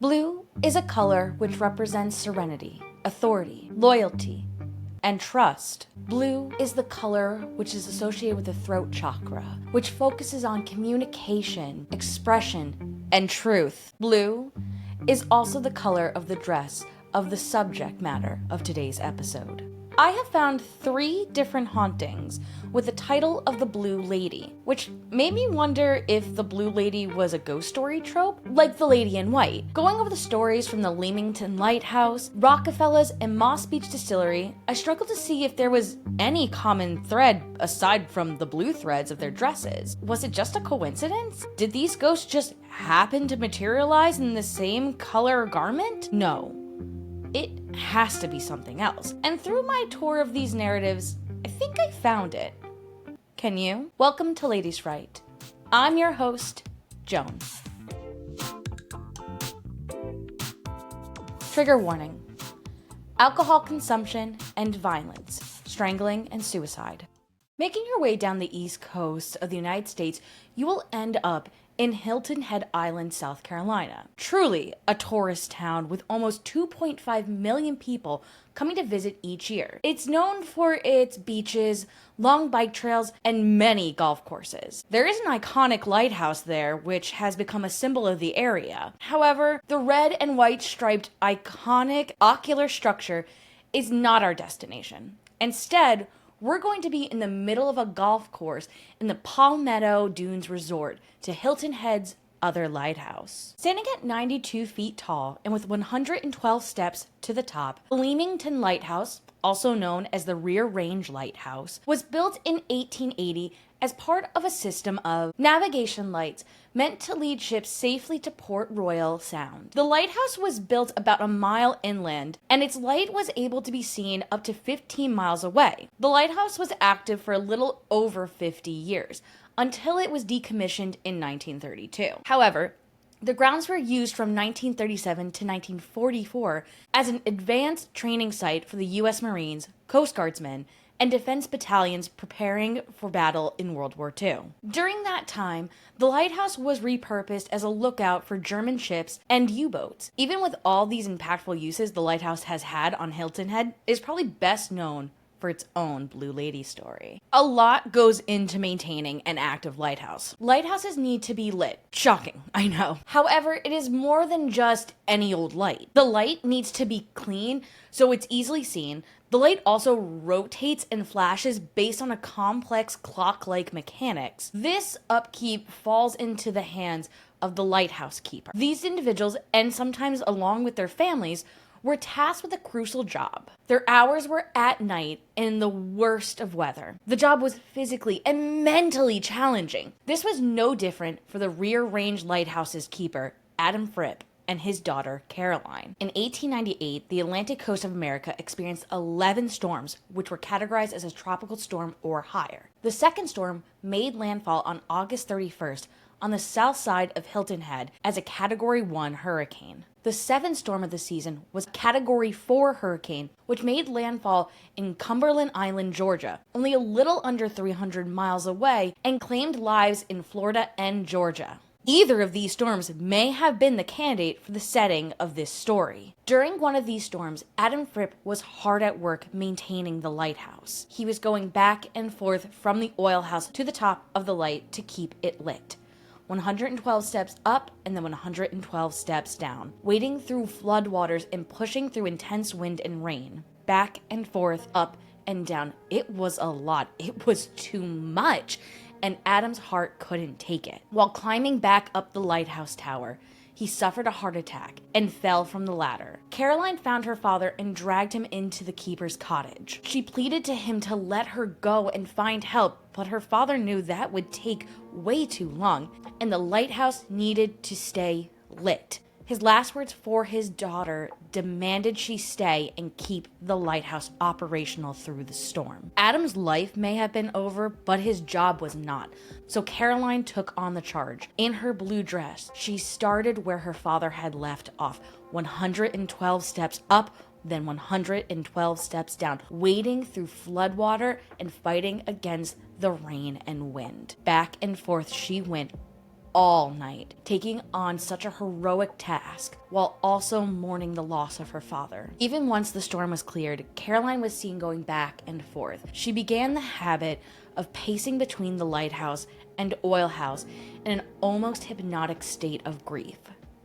Blue is a color which represents serenity, authority, loyalty, and trust. Blue is the color which is associated with the throat chakra, which focuses on communication, expression, and truth. Blue is also the color of the dress of the subject matter of today's episode. I have found 3 different hauntings with the title of the Blue Lady, which made me wonder if the Blue Lady was a ghost story trope, like the Lady in White. Going over the stories from the Leamington Lighthouse, Rockafellas, and Moss Beach Distillery, I struggled to see if there was any common thread aside from the blue threads of their dresses. Was it just a coincidence? Did these ghosts just happen to materialize in the same color garment? No. It has to be something else. And through my tour of these narratives, I think I found it. Can you? Welcome to Ladies Fright. I'm your host, Joan. Trigger warning: alcohol consumption and violence, strangling and suicide. Making your way down the east coast of the United States, you will end up in Hilton Head Island, South Carolina. Truly a tourist town with almost 2.5 million people coming to visit each year. It's known for its beaches, long bike trails, and many golf courses. There is an iconic lighthouse there, which has become a symbol of the area. However, the red and white striped iconic ocular structure is not our destination. Instead, we're going to be in the middle of a golf course in the Palmetto Dunes Resort to Hilton Head's other lighthouse. Standing at 92 feet tall and with 112 steps to the top, the Leamington Lighthouse, also known as the Rear Range Lighthouse, was built in 1880 as part of a system of navigation lights meant to lead ships safely to Port Royal Sound. The lighthouse was built about a mile inland, and its light was able to be seen up to 15 miles away. The lighthouse was active for a little over 50 years, until it was decommissioned in 1932. However, the grounds were used from 1937 to 1944 as an advanced training site for the U.S. Marines, Coast Guardsmen, and defense battalions preparing for battle in World War II. During that time, the lighthouse was repurposed as a lookout for German ships and U-boats. Even with all these impactful uses the lighthouse has had on Hilton Head, it is probably best known for its own Blue Lady story. A lot goes into maintaining an active lighthouse. Lighthouses need to be lit. Shocking, I know. However, it is more than just any old light. The light needs to be clean so it's easily seen. The light also rotates and flashes based on a complex clock-like mechanics. This upkeep falls into the hands of the lighthouse keeper. These individuals, and sometimes along with their families, were tasked with a crucial job. Their hours were at night in the worst of weather. The job was physically and mentally challenging. This was no different for the Rear Range Lighthouse's keeper, Adam Fripp, and his daughter, Caroline. In 1898, the Atlantic coast of America experienced 11 storms, which were categorized as a tropical storm or higher. The second storm made landfall on August 31st on the south side of Hilton Head as a Category 1 hurricane. The 7th storm of the season was a Category 4 hurricane, which made landfall in Cumberland Island, Georgia, only a little under 300 miles away, and claimed lives in Florida and Georgia. Either of these storms may have been the candidate for the setting of this story. During one of these storms, Adam Fripp was hard at work maintaining the lighthouse. He was going back and forth from the oil house to the top of the light to keep it lit. 112 steps up and then 112 steps down, wading through floodwaters and pushing through intense wind and rain, back and forth, up and down. It was a lot. It was too much, and Adam's heart couldn't take it. While climbing back up the lighthouse tower, he suffered a heart attack and fell from the ladder. Caroline found her father and dragged him into the keeper's cottage. She pleaded to him to let her go and find help, but her father knew that would take way too long, and the lighthouse needed to stay lit. His last words for his daughter demanded she stay and keep the lighthouse operational through the storm. Adam's life may have been over, but his job was not. So Caroline took on the charge. In her blue dress, she started where her father had left off, 112 steps up, then 112 steps down, wading through floodwater and fighting against the rain and wind. Back and forth she went all night, taking on such a heroic task while also mourning the loss of her father. Even once the storm was cleared, Caroline was seen going back and forth. She began the habit of pacing between the lighthouse and oil house in an almost hypnotic state of grief,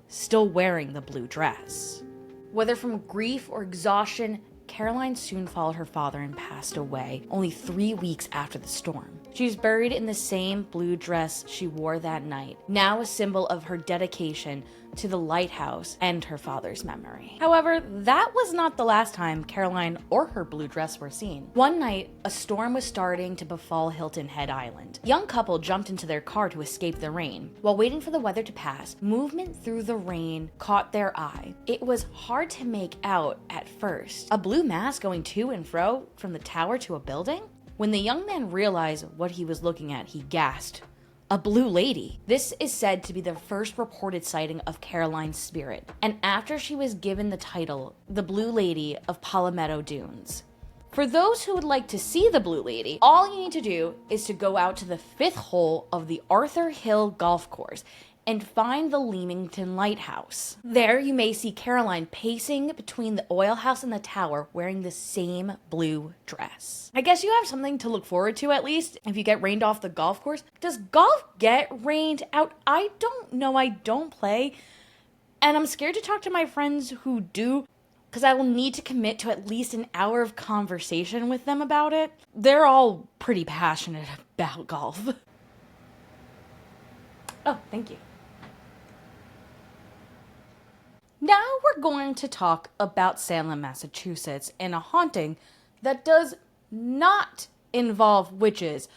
still wearing the blue dress. Whether from grief or exhaustion, Caroline soon followed her father and passed away only 3 weeks after the storm. She was buried in the same blue dress she wore that night, now a symbol of her dedication to the lighthouse and her father's memory. However, that was not the last time Caroline or her blue dress were seen. One night, a storm was starting to befall Hilton Head Island. A young couple jumped into their car to escape the rain. While waiting for the weather to pass, movement through the rain caught their eye. It was hard to make out at first. A blue mass going to and fro from the tower to a building? When the young man realized what he was looking at, he gasped, "A blue lady." This is said to be the first reported sighting of Caroline's spirit, and after she was given the title, the Blue Lady of Palmetto Dunes. For those who would like to see the Blue Lady, all you need to do is to go out to the 5th hole of the Arthur Hill Golf Course and find the Leamington Lighthouse. There you may see Caroline pacing between the oil house and the tower wearing the same blue dress. I guess you have something to look forward to, at least if you get rained off the golf course. Does golf get rained out? I don't know. I don't play. And I'm scared to talk to my friends who do, because I will need to commit to at least an hour of conversation with them about it. They're all pretty passionate about golf. Oh, thank you. Now we're going to talk about Salem, Massachusetts, and a haunting that does not involve witches,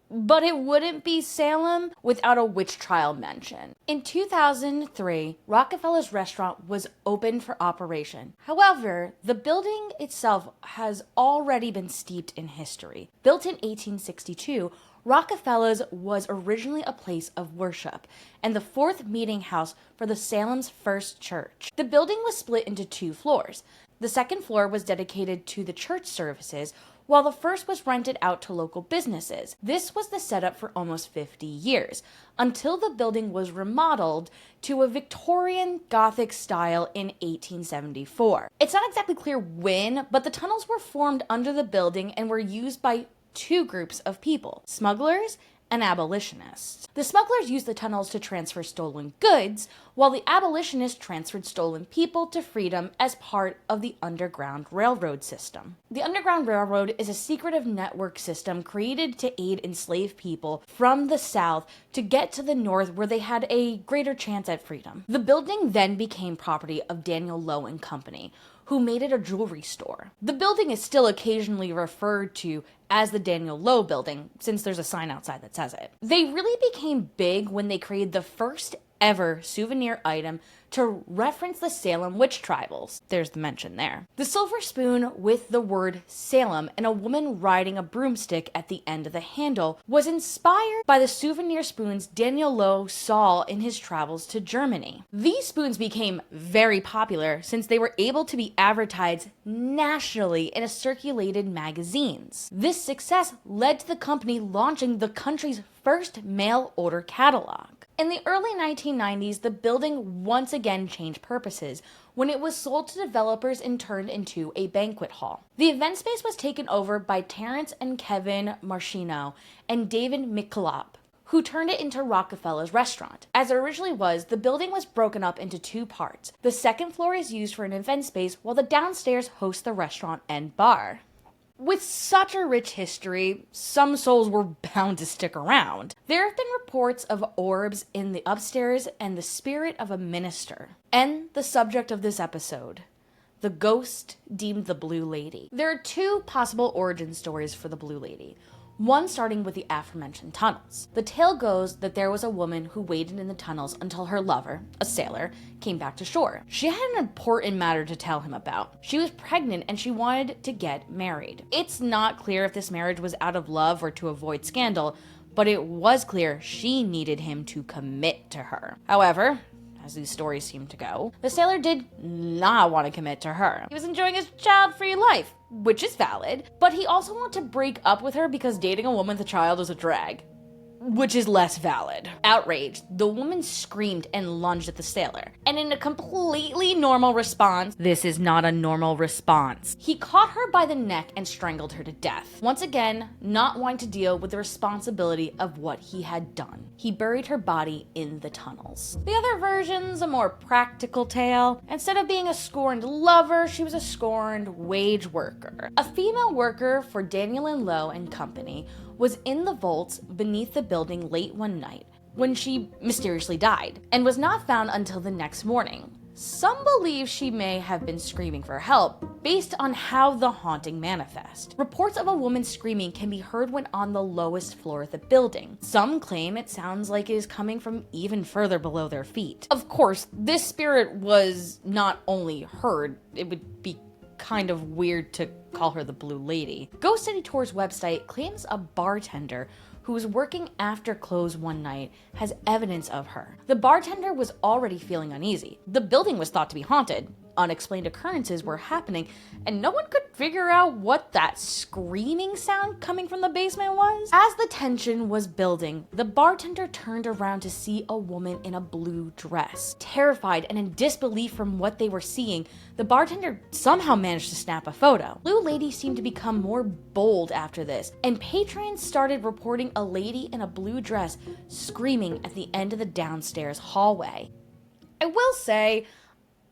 but it wouldn't be Salem without a witch trial mention. In 2003, Rockafellas restaurant was opened for operation. However, the building itself has already been steeped in history. Built in 1862, Rockafellas was originally a place of worship and the 4th meeting house for the Salem's first church. The building was split into 2 floors. The 2nd floor was dedicated to the church services, while the first was rented out to local businesses. This was the setup for almost 50 years, until the building was remodeled to a Victorian Gothic style in 1874. It's not exactly clear when, but the tunnels were formed under the building and were used by 2 groups of people, smugglers and abolitionists. The smugglers used the tunnels to transfer stolen goods, while the abolitionists transferred stolen people to freedom as part of the Underground Railroad system. The Underground Railroad is a secretive network system created to aid enslaved people from the South to get to the North, where they had a greater chance at freedom. The building then became property of Daniel Lowe and Company, who made it a jewelry store. The building is still occasionally referred to as the Daniel Lowe Building, since there's a sign outside that says it. They really became big when they created the first ever souvenir item to reference the Salem witch trials. There's the mention there. The silver spoon with the word Salem and a woman riding a broomstick at the end of the handle was inspired by the souvenir spoons Daniel Lowe saw in his travels to Germany. These spoons became very popular since they were able to be advertised nationally in circulated magazines. This success led to the company launching the country's first mail order catalog. In the early 1990s, the building once again changed purposes when it was sold to developers and turned into a banquet hall. The event space was taken over by Terrence and Kevin Marchino and David McCullough, who turned it into Rockafellas Restaurant. As it originally was, the building was broken up into 2 parts. The 2nd floor is used for an event space, while the downstairs hosts the restaurant and bar. With such a rich history, some souls were bound to stick around. There have been reports of orbs in the upstairs and the spirit of a minister. And the subject of this episode, the ghost deemed the Blue Lady. There are 2 possible origin stories for the Blue Lady. One starting with the aforementioned tunnels. The tale goes that there was a woman who waited in the tunnels until her lover, a sailor, came back to shore. She had an important matter to tell him about. She was pregnant and she wanted to get married. It's not clear if this marriage was out of love or to avoid scandal, but it was clear she needed him to commit to her. However, as these stories seem to go, the sailor did not want to commit to her. He was enjoying his child-free life, which is valid, but he also wanted to break up with her because dating a woman with a child was a drag. which is less valid. Outraged, the woman screamed and lunged at the sailor. And in a completely normal response, this is not a normal response, he caught her by the neck and strangled her to death. Once again, not wanting to deal with the responsibility of what he had done, he buried her body in the tunnels. The other version's a more practical tale. Instead of being a scorned lover, she was a scorned wage worker. A female worker for Daniel and Lowe and Company was in the vaults beneath the building late one night when she mysteriously died and was not found until the next morning. Some believe she may have been screaming for help based on how the haunting manifests. Reports of a woman screaming can be heard when on the lowest floor of the building. Some claim it sounds like it is coming from even further below their feet. Of course, this spirit was not only heard, it would be kind of weird to call her the Blue Lady. Ghost City Tour's website claims a bartender who was working after close one night has evidence of her. The bartender was already feeling uneasy. The building was thought to be haunted. Unexplained occurrences were happening, and no one could figure out what that screaming sound coming from the basement was. As the tension was building, the bartender turned around to see a woman in a blue dress. Terrified and in disbelief from what they were seeing, the bartender somehow managed to snap a photo. Blue Lady seemed to become more bold after this, and patrons started reporting a lady in a blue dress screaming at the end of the downstairs hallway. I will say,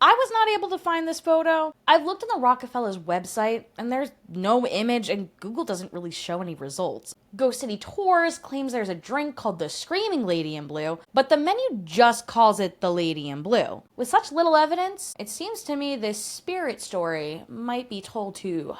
I was not able to find this photo. I've looked on the Rockafellas website, and there's no image, and Google doesn't really show any results. Ghost City Tours claims there's a drink called the Screaming Lady in Blue, but the menu just calls it the Lady in Blue. With such little evidence, it seems to me this spirit story might be told to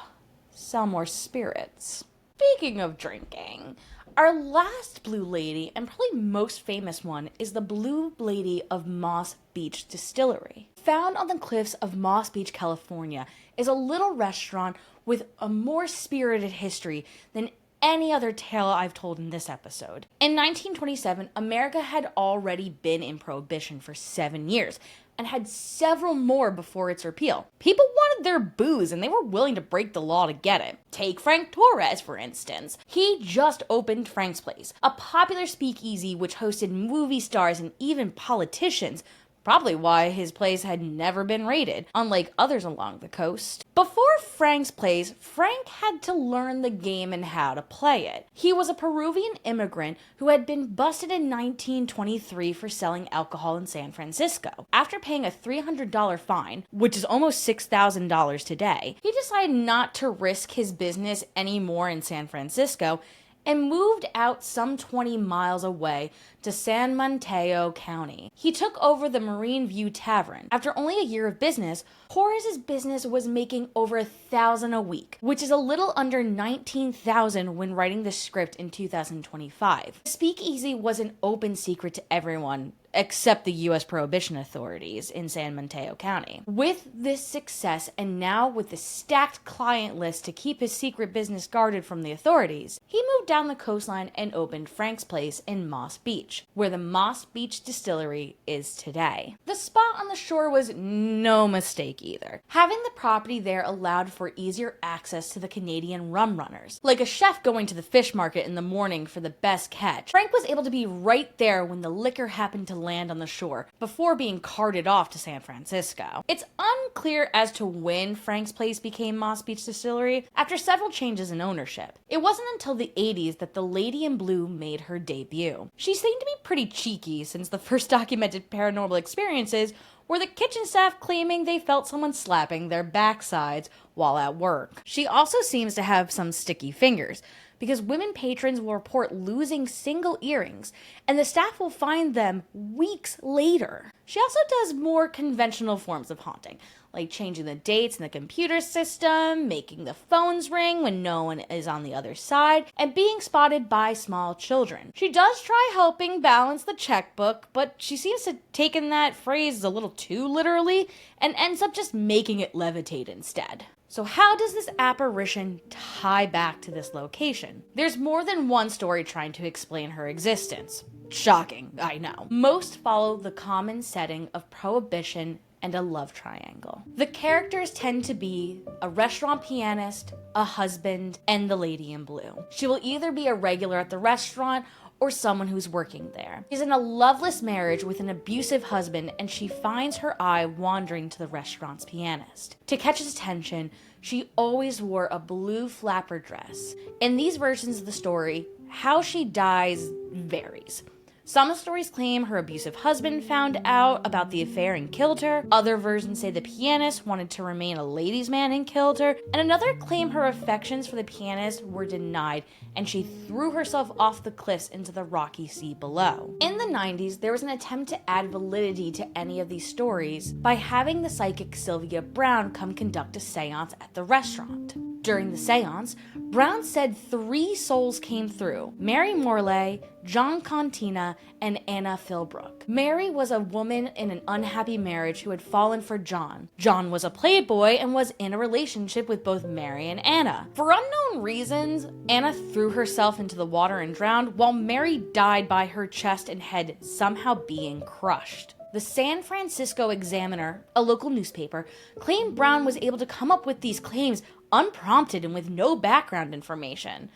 sell more spirits. Speaking of drinking, our last Blue Lady, and probably most famous one, is the Blue Lady of Moss Beach Distillery. Found on the cliffs of Moss Beach, California, is a little restaurant with a more spirited history than any other tale I've told in this episode. In 1927, America had already been in Prohibition for 7 years, and had several more before its repeal. People wanted their booze, and they were willing to break the law to get it. Take Frank Torres, for instance. He just opened Frank's Place, a popular speakeasy which hosted movie stars and even politicians, probably why his place had never been raided, unlike others along the coast. Before Frank's Place, Frank had to learn the game and how to play it. He was a Peruvian immigrant who had been busted in 1923 for selling alcohol in San Francisco. After paying a $300 fine, which is almost $6,000 today, he decided not to risk his business anymore in San Francisco and moved out some 20 miles away to San Mateo County. He took over the Marine View Tavern. After only a year of business, Torres' business was making over $1,000 a week, which is a little under $19,000 when writing the script in 2025. The speakeasy was an open secret to everyone, except the U.S. Prohibition authorities in San Mateo County. With this success, and now with the stacked client list to keep his secret business guarded from the authorities, he moved down the coastline and opened Frank's Place in Moss Beach, where the Moss Beach Distillery is today. The spot on the shore was no mistake either. Having the property there allowed for easier access to the Canadian rum runners. Like a chef going to the fish market in the morning for the best catch, Frank was able to be right there when the liquor happened to land on the shore before being carted off to San Francisco. It's unclear as to when Frank's Place became Moss Beach Distillery after several changes in ownership. It wasn't until the 80s that the Lady in Blue made her debut. She seemed to be pretty cheeky since the first documented paranormal experiences were the kitchen staff claiming they felt someone slapping their backsides while at work. She also seems to have some sticky fingers, because women patrons will report losing single earrings, and the staff will find them weeks later. She also does more conventional forms of haunting, like changing the dates in the computer system, making the phones ring when no one is on the other side, and being spotted by small children. She does try helping balance the checkbook, but she seems to have taken that phrase a little too literally, and ends up just making it levitate instead. So how does this apparition tie back to this location? There's more than one story trying to explain her existence. Shocking, I know. Most follow the common setting of Prohibition and a love triangle. The characters tend to be a restaurant pianist, a husband, and the Lady in Blue. She will either be a regular at the restaurant or someone who's working there. She's in a loveless marriage with an abusive husband, and she finds her eye wandering to the restaurant's pianist. To catch his attention, she always wore a blue flapper dress. In these versions of the story, how she dies varies. Some stories claim her abusive husband found out about the affair and killed her. Other versions say the pianist wanted to remain a ladies' man and killed her. And another claim her affections for the pianist were denied and she threw herself off the cliffs into the rocky sea below. In the 90s, there was an attempt to add validity to any of these stories by having the psychic Sylvia Brown come conduct a seance at the restaurant. During the seance, Brown said 3 souls came through: Mary Morley, John Contina, and Anna Philbrook. Mary was a woman in an unhappy marriage who had fallen for John. John was a playboy and was in a relationship with both Mary and Anna. For unknown reasons, Anna threw herself into the water and drowned, while Mary died by her chest and head somehow being crushed. The San Francisco Examiner, a local newspaper, claimed Brown was able to come up with these claims unprompted and with no background information.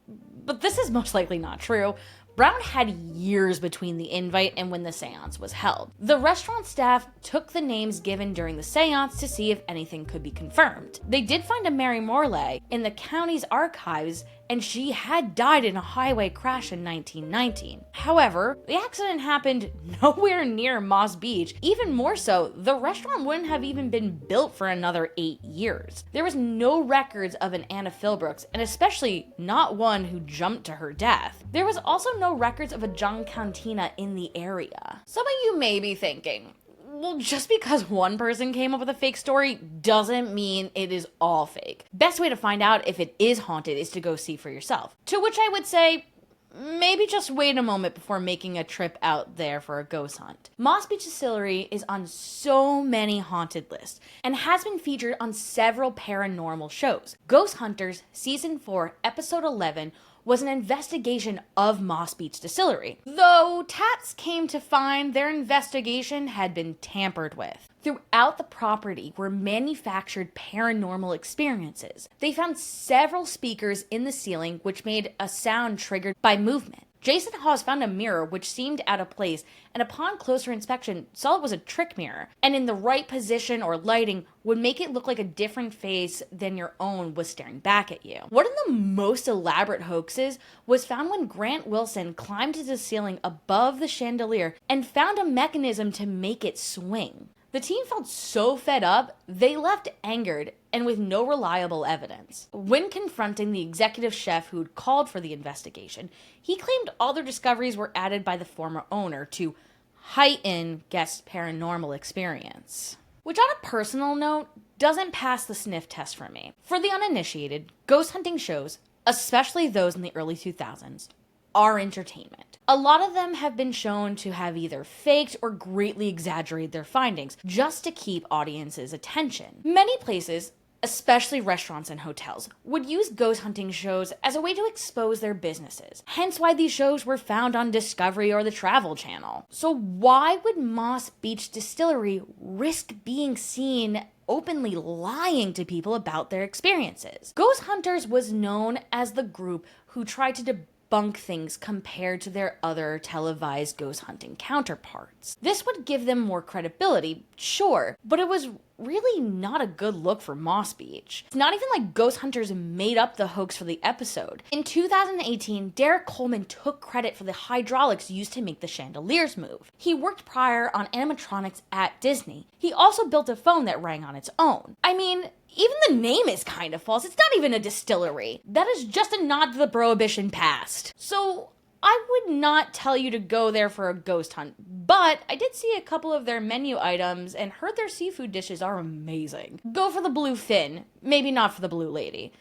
But this is most likely not true. Brown had years between the invite and when the seance was held. The restaurant staff took the names given during the seance to see if anything could be confirmed. They did find a Mary Morley in the county's archives, and she had died in a highway crash in 1919. However, the accident happened nowhere near Moss Beach. Even more so, the restaurant wouldn't have even been built for another 8 years. There was no records of an Anna Philbrooks, and especially not one who jumped to her death. There was also no records of a John Cantina in the area. Some of you may be thinking, well, just because one person came up with a fake story doesn't mean it is all fake. Best way to find out if it is haunted is to go see for yourself. To which I would say, maybe just wait a moment before making a trip out there for a ghost hunt. Moss Beach Distillery is on so many haunted lists and has been featured on several paranormal shows. Ghost Hunters Season 4, Episode 11 was an investigation of Moss Beach Distillery, though Tats came to find their investigation had been tampered with. Throughout the property were manufactured paranormal experiences. They found several speakers in the ceiling which made a sound triggered by movement. Jason Hawes found a mirror which seemed out of place, and upon closer inspection saw it was a trick mirror, and in the right position or lighting would make it look like a different face than your own was staring back at you. One of the most elaborate hoaxes was found when Grant Wilson climbed to the ceiling above the chandelier and found a mechanism to make it swing. The team felt so fed up, they left angered and with no reliable evidence. When confronting the executive chef who'd called for the investigation, he claimed all their discoveries were added by the former owner to heighten guest paranormal experience. Which on a personal note, doesn't pass the sniff test for me. For the uninitiated, ghost hunting shows, especially those in the early 2000s, are entertainment. A lot of them have been shown to have either faked or greatly exaggerated their findings just to keep audiences' attention. Many places, especially restaurants and hotels, would use ghost hunting shows as a way to expose their businesses. Hence why these shows were found on Discovery or the Travel Channel. So why would Moss Beach Distillery risk being seen openly lying to people about their experiences? Ghost Hunters was known as the group who tried to debunk things compared to their other televised ghost hunting counterparts. This would give them more credibility, sure, but it was really not a good look for Moss Beach. It's not even like Ghost Hunters made up the hoax for the episode. In 2018, Derek Coleman took credit for the hydraulics used to make the chandeliers move. He worked prior on animatronics at Disney. He also built a phone that rang on its own. I mean, even the name is kind of false. It's not even a distillery. That is just a nod to the Prohibition past. So I would not tell you to go there for a ghost hunt, but I did see a couple of their menu items and heard their seafood dishes are amazing. Go for the blue fin, maybe not for the blue lady.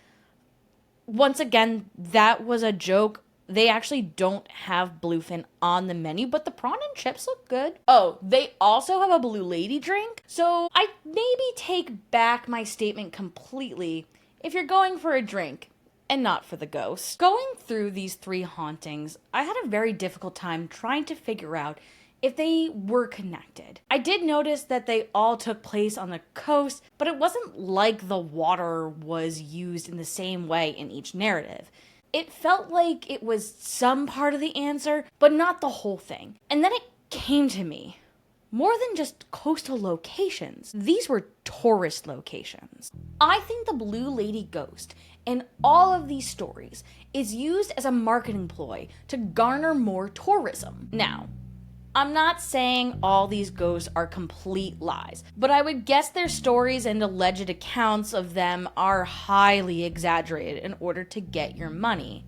Once again, that was a joke. They actually don't have bluefin on the menu, but the prawn and chips look good. Oh, they also have a blue lady drink, so I maybe take back my statement completely. If you're going for a drink, and not for the ghost. Going through these 3 hauntings, I had a very difficult time trying to figure out if they were connected. I did notice that they all took place on the coast, but it wasn't like the water was used in the same way in each narrative. It felt like it was some part of the answer, but not the whole thing. And then it came to me. More than just coastal locations, these were tourist locations. I think the Blue Lady Ghost in all of these stories is used as a marketing ploy to garner more tourism. Now, I'm not saying all these ghosts are complete lies, but I would guess their stories and alleged accounts of them are highly exaggerated in order to get your money.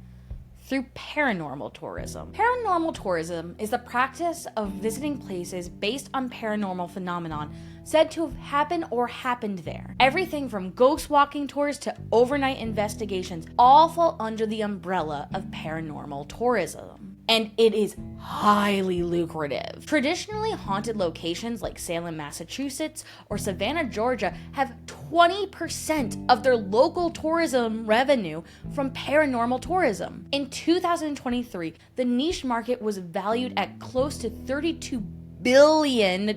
Through paranormal tourism. Paranormal tourism is the practice of visiting places based on paranormal phenomenon said to have happened or happened there. Everything from ghost walking tours to overnight investigations all fall under the umbrella of paranormal tourism. And it is highly lucrative. Traditionally haunted locations like Salem, Massachusetts or Savannah, Georgia have 20% of their local tourism revenue from paranormal tourism. In 2023, the niche market was valued at close to $32 billion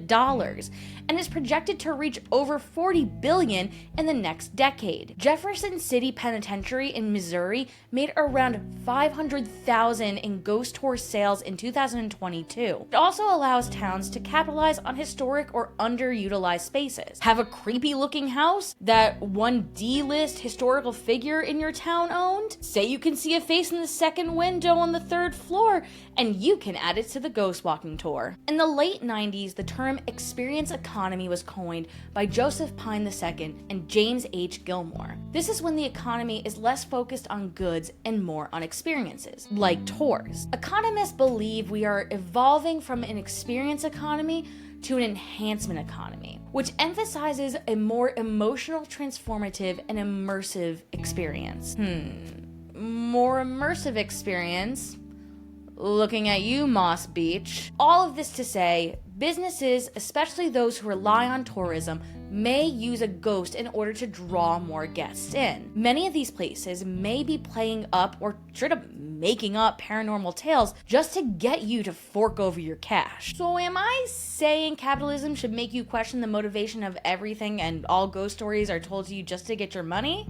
and is projected to reach over $40 billion in the next decade. Jefferson City Penitentiary in Missouri made around $500,000 in ghost tour sales in 2022. It also allows towns to capitalize on historic or underutilized spaces. Have a creepy looking house that one D-list historical figure in your town owned? Say you can see a face in the second window on the third floor, and you can add it to the ghost walking tour. In the late 90s, the term experience economy was coined by Joseph Pine II and James H. Gilmore. This is when the economy is less focused on goods and more on experiences, like tours. Economists believe we are evolving from an experience economy to an enhancement economy, which emphasizes a more emotional, transformative, and immersive experience. More immersive experience? Looking at you, Moss Beach. All of this to say, businesses, especially those who rely on tourism, may use a ghost in order to draw more guests in. Many of these places may be playing up or straight up making up paranormal tales just to get you to fork over your cash. So am I saying capitalism should make you question the motivation of everything and all ghost stories are told to you just to get your money?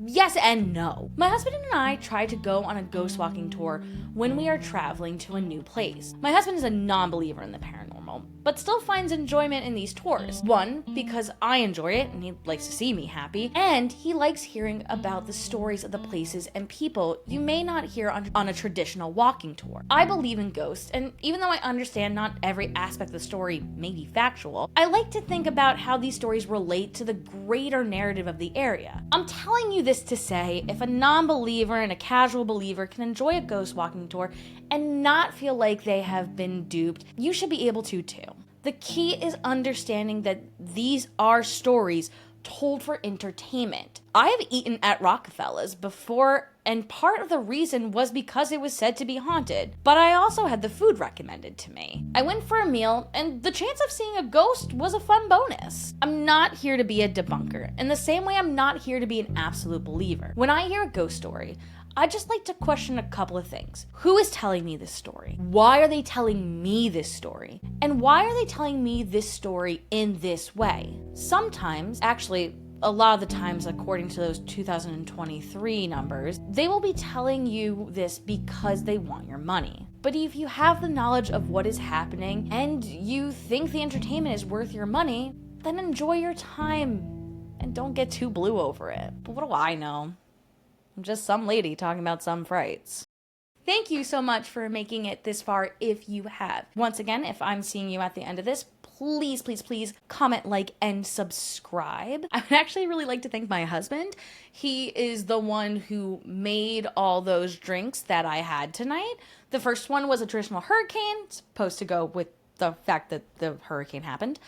Yes and no. My husband and I tried to go on a ghost walking tour when we are traveling to a new place. My husband is a non-believer in the paranormal, but still finds enjoyment in these tours. One, because I enjoy it and he likes to see me happy, and he likes hearing about the stories of the places and people you may not hear on a traditional walking tour. I believe in ghosts, and even though I understand not every aspect of the story may be factual, I like to think about how these stories relate to the greater narrative of the area. I'm telling you this to say, if a non-believer and a casual believer can enjoy a ghost walking tour and not feel like they have been duped, you should be able to too. The key is understanding that these are stories told for entertainment. I have eaten at Rockafellas before, and part of the reason was because it was said to be haunted, but I also had the food recommended to me. I went for a meal, and the chance of seeing a ghost was a fun bonus. I'm not here to be a debunker, in the same way I'm not here to be an absolute believer. When I hear a ghost story, I just like to question a couple of things. Who is telling me this story? Why are they telling me this story? And why are they telling me this story in this way? Sometimes, actually, a lot of the times, according to those 2023 numbers, they will be telling you this because they want your money. But if you have the knowledge of what is happening and you think the entertainment is worth your money, then enjoy your time and don't get too blue over it. But what do I know? I'm just some lady talking about some frights. Thank you so much for making it this far if you have. Once again, if I'm seeing you at the end of this, please, please, please comment, like, and subscribe. I would actually really like to thank my husband. He is the one who made all those drinks that I had tonight. The first one was a traditional hurricane, supposed to go with the fact that the hurricane happened.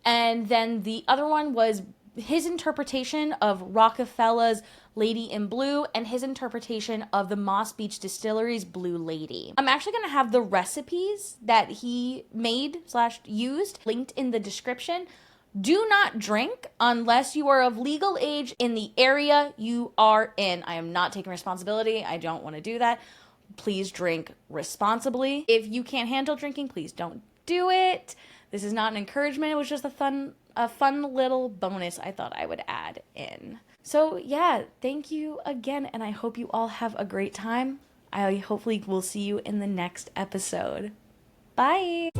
And then the other one was his interpretation of Rockafellas' Lady in Blue and his interpretation of the Moss Beach Distillery's Blue Lady. I'm actually going to have the recipes that he made / used linked in the description. Do not drink unless you are of legal age in the area you are in. I am not taking responsibility. I don't want to do that. Please drink responsibly. If you can't handle drinking, please don't do it. This is not an encouragement. It was just a fun little bonus I thought I would add in. So, yeah, thank you again, and I hope you all have a great time. I hopefully will see you in the next episode. Bye!